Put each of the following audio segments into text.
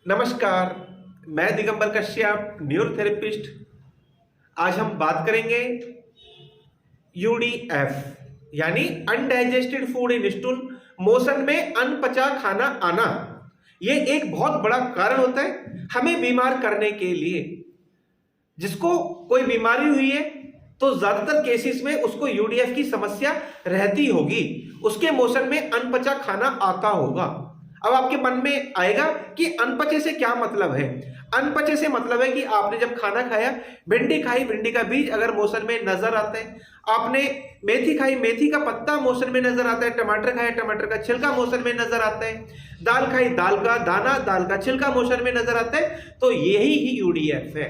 नमस्कार, मैं दिगंबर कश्यप, न्यूरोथेरेपिस्ट। आज हम बात करेंगे यूडीएफ यानी undigested food in stool, motion में अनपचा खाना आना। ये एक बहुत बड़ा कारण होता है हमें बीमार करने के लिए। जिसको कोई बीमारी हुई है तो ज्यादातर केसेस में उसको यूडीएफ की समस्या रहती होगी, उसके मोशन में अनपचा खाना आता होगा। अब आपके मन में आएगा कि अनपचे से क्या मतलब है। अनपचे से मतलब है कि आपने जब खाना खाया, भिंडी खाई, भिंडी का बीज अगर मोशन में नजर आता है, आपने मेथी खाई, मेथी का पत्ता मोशन में नजर आता है, टमाटर खाया, टमाटर का छिलका मोशन में नजर आता है, दाल खाई, दाल का दाना, दाल का छिलका मोशन में नजर आता है, तो यही ही यूडीएफ है।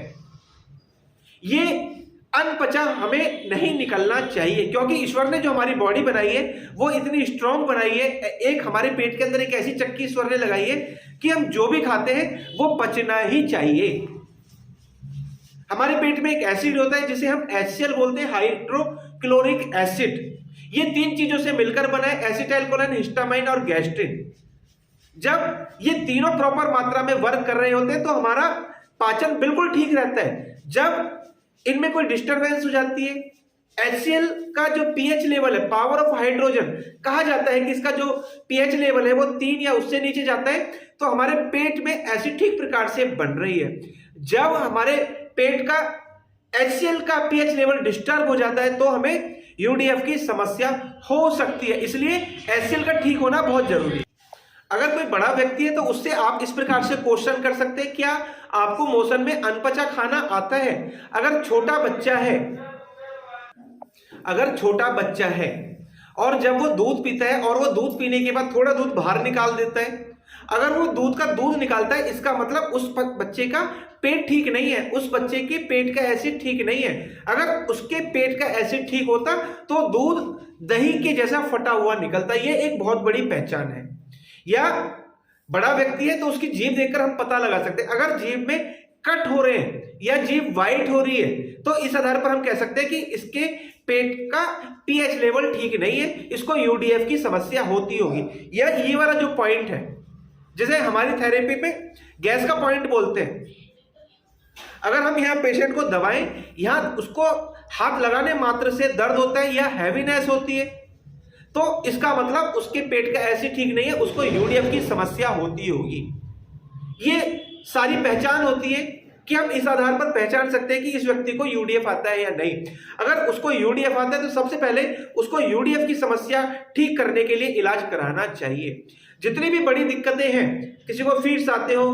ये अनपचा हमें नहीं निकलना चाहिए, क्योंकि ईश्वर ने जो हमारी बॉडी बनाई है वो इतनी स्ट्रांग बनाई है। एक हमारे पेट के अंदर एक ऐसी चक्की ईश्वर ने लगाई है कि हम जो भी खाते हैं वो पचना ही चाहिए। हमारे पेट में एक एसिड होता है जिसे हम HCl बोलते हैं, हाइड्रोक्लोरिक एसिड। ये तीन चीजों से मिलकर बना है, एसिटाइल कोलिन, हिस्टामाइन और गैस्ट्रिन। जब ये तीनों प्रॉपर मात्रा में वर्क कर रहे होते हैं तो हमारा पाचन बिल्कुल ठीक रहता है। जब इनमें कोई डिस्टरबेंस हो जाती है, HCl का जो pH लेवल है, पावर ऑफ हाइड्रोजन, कहा जाता है कि इसका जो pH लेवल है वो 3 या उससे नीचे जाता है तो हमारे पेट में एसिड ठीक प्रकार से बन रही है। जब हमारे पेट का HCl का pH लेवल डिस्टर्ब हो जाता है तो हमें यूडीएफ की समस्या हो सकती है। इसलिए HCl का ठीक होना बहुत जरूरी है। अगर कोई बड़ा व्यक्ति है तो उससे आप इस प्रकार से क्वेश्चन कर सकते हैं, क्या आपको मोशन में अनपचा खाना आता है? अगर छोटा बच्चा है और जब वो दूध पीता है और वो दूध पीने के बाद थोड़ा दूध बाहर निकाल देता है, अगर वो दूध निकालता है, इसका मतलब उस बच्चे का पेट ठीक नहीं है, उस बच्चे के पेट का एसिड ठीक नहीं है। अगर उसके पेट का एसिड ठीक होता तो दूध दही के जैसा फटा हुआ निकलता। ये एक बहुत बड़ी पहचान है। या बड़ा व्यक्ति है तो उसकी जीभ देखकर हम पता लगा सकते हैं, अगर जीभ में कट हो रहे हैं या जीभ वाइट हो रही है तो इस आधार पर हम कह सकते हैं कि इसके पेट का pH लेवल ठीक नहीं है, इसको यूडीएफ की समस्या होती होगी। या ये वाला जो पॉइंट है जिसे हमारी थेरेपी में गैस का पॉइंट बोलते हैं, अगर हम यहाँ पेशेंट को दबाएं, यहाँ उसको हाथ लगाने मात्र से दर्द होता है या हैवीनेस होती है, तो इसका मतलब उसके पेट का एसिड ठीक नहीं है, उसको यूडीएफ की समस्या होती होगी। ये सारी पहचान होती है कि हम इस आधार पर पहचान सकते हैं कि इस व्यक्ति को यूडीएफ आता है या नहीं। अगर उसको यूडीएफ आता है तो सबसे पहले उसको यूडीएफ की समस्या ठीक करने के लिए इलाज कराना चाहिए। जितनी भी बड़ी दिक्कतें हैं, किसी को फिट्स आते हो,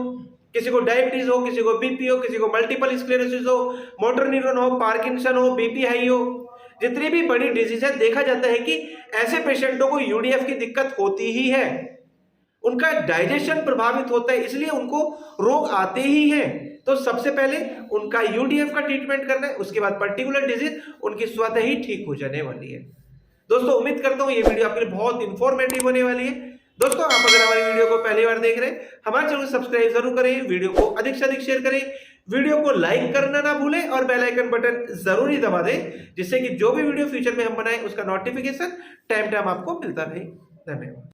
किसी को डायबिटीज हो, किसी को बीपी हो, किसी को मल्टीपल स्क्लेरोसिस हो, मोटर न्यूरॉन हो, पार्किंसन हो, बीपी हाई हो, जितनी भी बड़ी डिजीज है, देखा जाता है कि ऐसे पेशेंटों को यूडीएफ की दिक्कत होती ही है। उनका डाइजेशन प्रभावित होता है, इसलिए उनको रोग आते ही हैं। तो सबसे पहले उनका यूडीएफ का ट्रीटमेंट करना है, उसके बाद पर्टिकुलर डिजीज उनकी स्वतः ही ठीक हो जाने वाली है। दोस्तों, उम्मीद करता हूं ये वीडियो आपके लिए बहुत इंफॉर्मेटिव होने वाली है। दोस्तों, आप अगर हमारी वीडियो को पहली बार देख रहे हैं, हमारे चैनल को सब्सक्राइब जरूर करें, वीडियो को अधिक से अधिक शेयर करें, वीडियो को लाइक करना ना भूलें और बेल आइकन बटन जरूर ही दबा दें, जिससे कि जो भी वीडियो फ्यूचर में हम बनाएं उसका नोटिफिकेशन टाइम आपको मिलता रहे। धन्यवाद।